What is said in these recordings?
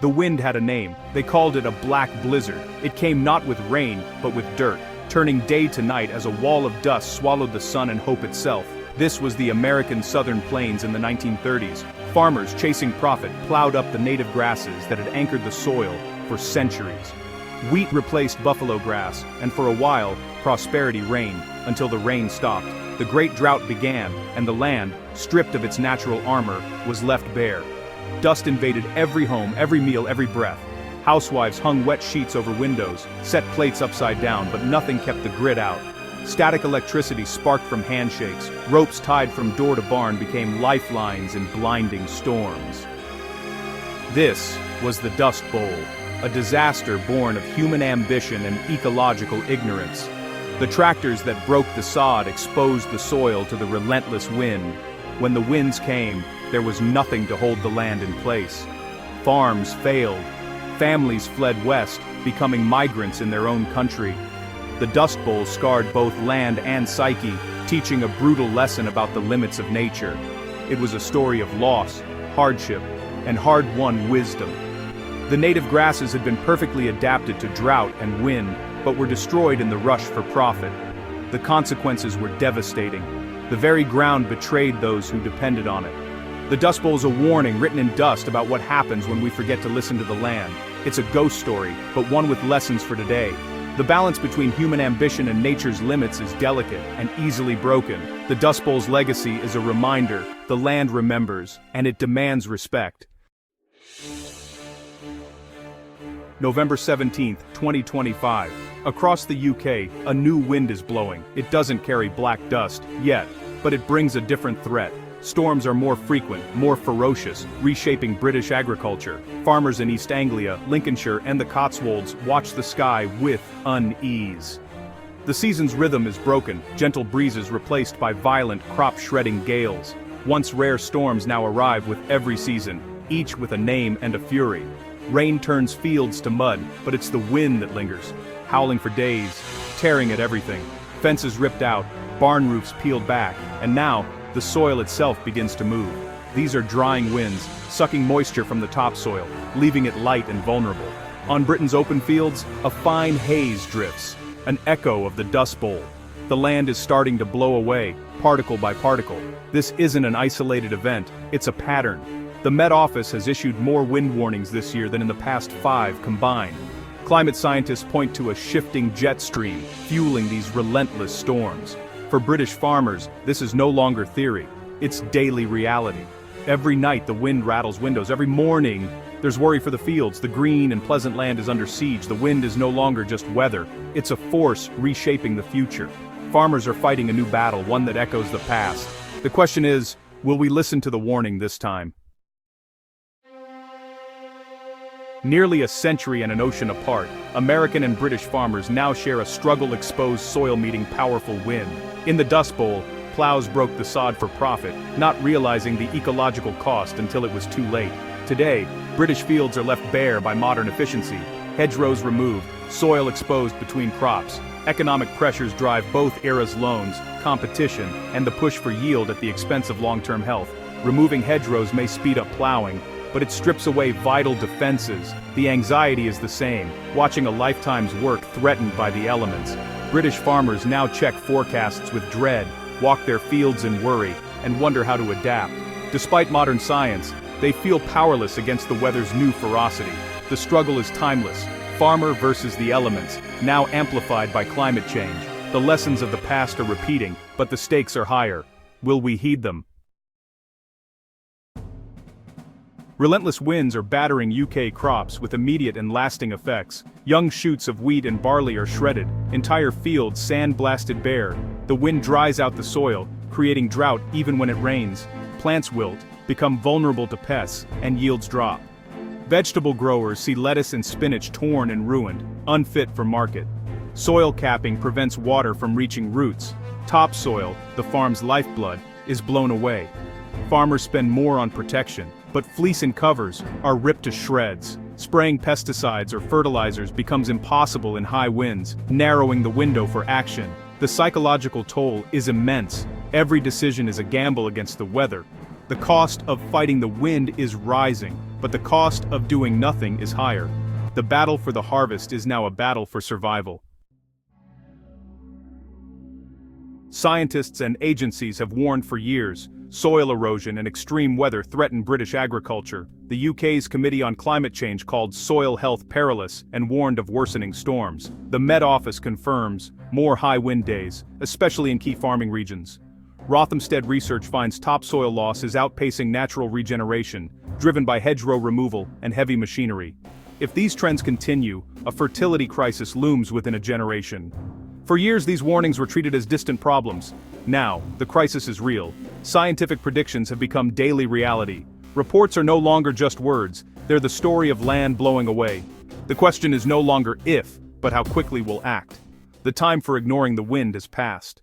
The wind had a name. They called it a black blizzard. It came not with rain, but with dirt, turning day to night as a wall of dust swallowed the sun and hope itself. This was the American southern plains in the 1930s. Farmers, chasing profit, plowed up the native grasses that had anchored the soil for centuries. Wheat replaced buffalo grass, and for a while, prosperity reigned, until the rain stopped. The great drought began, and the land, stripped of its natural armor, was left bare. Dust invaded every home, every meal, every breath. Housewives hung wet sheets over windows, set plates upside down, but nothing kept the grit out. Static electricity sparked from handshakes. Ropes tied from door to barn became lifelines in blinding storms. This was the Dust Bowl, a disaster born of human ambition and ecological ignorance. The tractors that broke the sod exposed the soil to the relentless wind. When the winds came, there was nothing to hold the land in place. Farms failed. Families fled west, becoming migrants in their own country. The Dust Bowl scarred both land and psyche, teaching a brutal lesson about the limits of nature. It was a story of loss, hardship, and hard-won wisdom. The native grasses had been perfectly adapted to drought and wind, but were destroyed in the rush for profit. The consequences were devastating. The very ground betrayed those who depended on it. The Dust Bowl is a warning written in dust about what happens when we forget to listen to the land. It's a ghost story, but one with lessons for today. The balance between human ambition and nature's limits is delicate and easily broken. The Dust Bowl's legacy is a reminder: the land remembers, and it demands respect. November 17, 2025. Across the UK, a new wind is blowing. It doesn't carry black dust, yet, but it brings a different threat. Storms are more frequent, more ferocious, reshaping British agriculture. Farmers in East Anglia, Lincolnshire, and the Cotswolds watch the sky with unease. The season's rhythm is broken, gentle breezes replaced by violent, crop-shredding gales. Once rare storms now arrive with every season, each with a name and a fury. Rain turns fields to mud, but it's the wind that lingers, howling for days, tearing at everything. Fences ripped out, barn roofs peeled back, and now, the soil itself begins to move. These are drying winds, sucking moisture from the topsoil, leaving it light and vulnerable. On Britain's open fields, a fine haze drifts, an echo of the Dust Bowl. The land is starting to blow away, particle by particle. This isn't an isolated event, it's a pattern. The Met Office has issued more wind warnings this year than in the past 5 combined. Climate scientists point to a shifting jet stream, fueling these relentless storms. For British farmers, this is no longer theory, it's daily reality. Every night the wind rattles windows, every morning there's worry for the fields. The green and pleasant land is under siege. The wind is no longer just weather, it's a force reshaping the future. Farmers are fighting a new battle, one that echoes the past. The question is, will we listen to the warning this time? Nearly a century and an ocean apart, American and British farmers now share a struggle-exposed soil meeting powerful wind. In the Dust Bowl, plows broke the sod for profit, not realizing the ecological cost until it was too late. Today, British fields are left bare by modern efficiency, hedgerows removed, soil exposed between crops. Economic pressures drive both eras' loans, competition, and the push for yield at the expense of long-term health. Removing hedgerows may speed up plowing, but it strips away vital defenses. The anxiety is the same, watching a lifetime's work threatened by the elements. British farmers now check forecasts with dread, walk their fields in worry, and wonder how to adapt. Despite modern science, they feel powerless against the weather's new ferocity. The struggle is timeless, farmer versus the elements, now amplified by climate change. The lessons of the past are repeating, but the stakes are higher. Will we heed them? Relentless winds are battering UK crops with immediate and lasting effects. Young shoots of wheat and barley are shredded, entire fields sand-blasted bare. The wind dries out the soil, creating drought even when it rains. Plants wilt, become vulnerable to pests, and yields drop. Vegetable growers see lettuce and spinach torn and ruined, unfit for market. Soil capping prevents water from reaching roots. Topsoil, the farm's lifeblood, is blown away. Farmers spend more on protection, but fleece and covers are ripped to shreds. Spraying pesticides or fertilizers becomes impossible in high winds, narrowing the window for action. The psychological toll is immense. Every decision is a gamble against the weather. The cost of fighting the wind is rising. but the cost of doing nothing is higher. The battle for the harvest is now a battle for survival. Scientists and agencies have warned for years. Soil erosion and extreme weather threaten British agriculture. The UK's Committee on Climate Change called soil health perilous and warned of worsening storms. The Met Office confirms more high wind days, especially in key farming regions. Rothamsted research finds topsoil loss is outpacing natural regeneration, driven by hedgerow removal and heavy machinery. If these trends continue, a fertility crisis looms within a generation. For years these warnings were treated as distant problems. Now, the crisis is real. Scientific predictions have become daily reality. Reports are no longer just words, they're the story of land blowing away. The question is no longer if, but how quickly we'll act. The time for ignoring the wind has passed.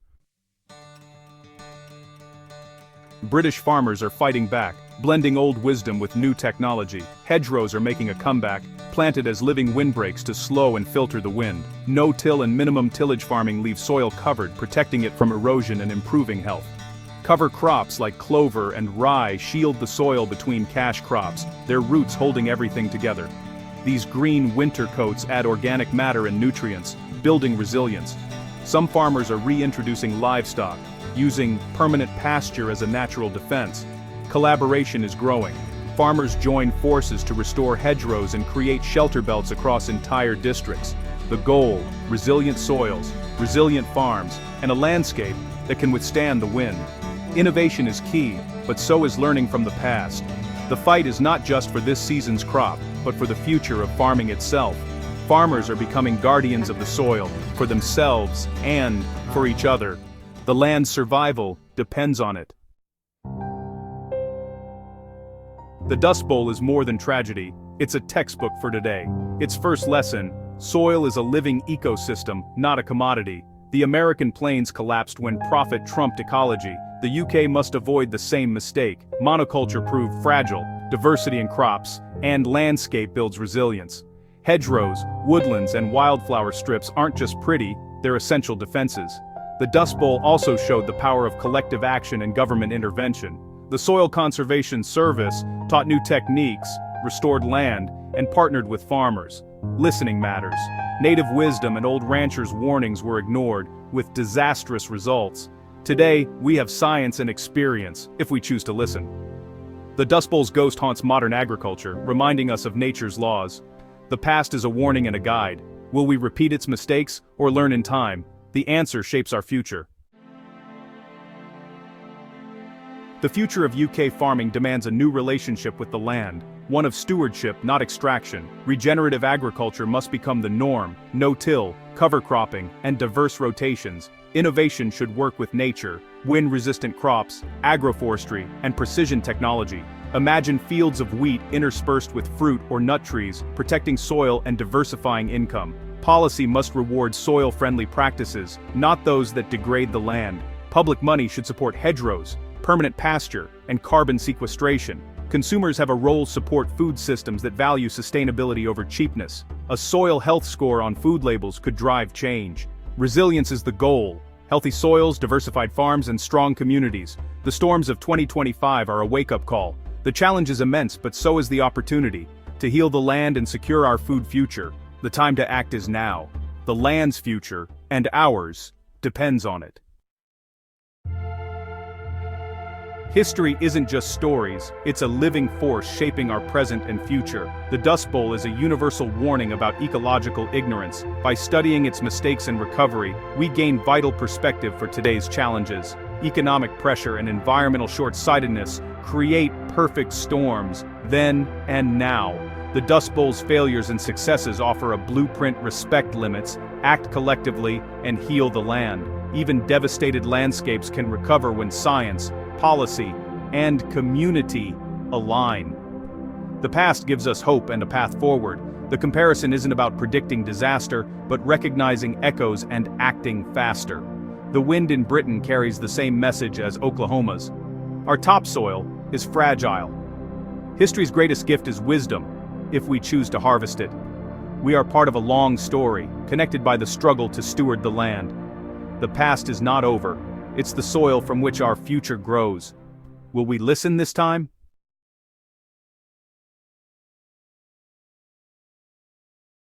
British farmers are fighting back, blending old wisdom with new technology. Hedgerows are making a comeback, planted as living windbreaks to slow and filter the wind. No-till and minimum tillage farming leave soil covered, protecting it from erosion and improving health. Cover crops like clover and rye shield the soil between cash crops, their roots holding everything together. These green winter coats add organic matter and nutrients, building resilience. Some farmers are reintroducing livestock, using permanent pasture as a natural defense. Collaboration is growing. Farmers join forces to restore hedgerows and create shelter belts across entire districts. The goal: resilient soils, resilient farms, and a landscape that can withstand the wind. Innovation is key, but so is learning from the past. The fight is not just for this season's crop, but for the future of farming itself. Farmers are becoming guardians of the soil, for themselves and for each other. The land's survival depends on it. The Dust Bowl is more than tragedy, it's a textbook for today. Its first lesson: soil is a living ecosystem, not a commodity. The American plains collapsed when profit trumped ecology. The UK must avoid the same mistake. Monoculture proved fragile, diversity in crops, and landscape builds resilience. Hedgerows, woodlands, and wildflower strips aren't just pretty, they're essential defenses. The Dust Bowl also showed the power of collective action and government intervention. The Soil Conservation Service taught new techniques, restored land, and partnered with farmers. Listening matters. Native wisdom and old ranchers' warnings were ignored, with disastrous results. Today, we have science and experience, if we choose to listen. The Dust Bowl's ghost haunts modern agriculture, reminding us of nature's laws. The past is a warning and a guide. Will we repeat its mistakes, or learn in time? The answer shapes our future. The future of UK farming demands a new relationship with the land, one of stewardship, not extraction. Regenerative agriculture must become the norm. No-till, cover cropping, and diverse rotations. Innovation should work with nature, wind-resistant crops, agroforestry, and precision technology. Imagine fields of wheat interspersed with fruit or nut trees, protecting soil and diversifying income. Policy must reward soil-friendly practices, not those that degrade the land. Public money should support hedgerows, permanent pasture, and carbon sequestration. Consumers have a role to support food systems that value sustainability over cheapness. A soil health score on food labels could drive change. Resilience is the goal. Healthy soils, diversified farms, and strong communities. The storms of 2025 are a wake-up call. The challenge is immense, but so is the opportunity to heal the land and secure our food future. The time to act is now. The land's future, and ours, depends on it. History isn't just stories, it's a living force shaping our present and future. The Dust Bowl is a universal warning about ecological ignorance. By studying its mistakes and recovery, we gain vital perspective for today's challenges. Economic pressure and environmental short-sightedness create perfect storms, then and now. The Dust Bowl's failures and successes offer a blueprint: respect limits, act collectively, and heal the land. Even devastated landscapes can recover when science, policy, and community align. The past gives us hope and a path forward. The comparison isn't about predicting disaster, but recognizing echoes and acting faster. The wind in Britain carries the same message as Oklahoma's. Our topsoil is fragile. History's greatest gift is wisdom, if we choose to harvest it. We are part of a long story, connected by the struggle to steward the land. The past is not over. It's the soil from which our future grows. Will we listen this time?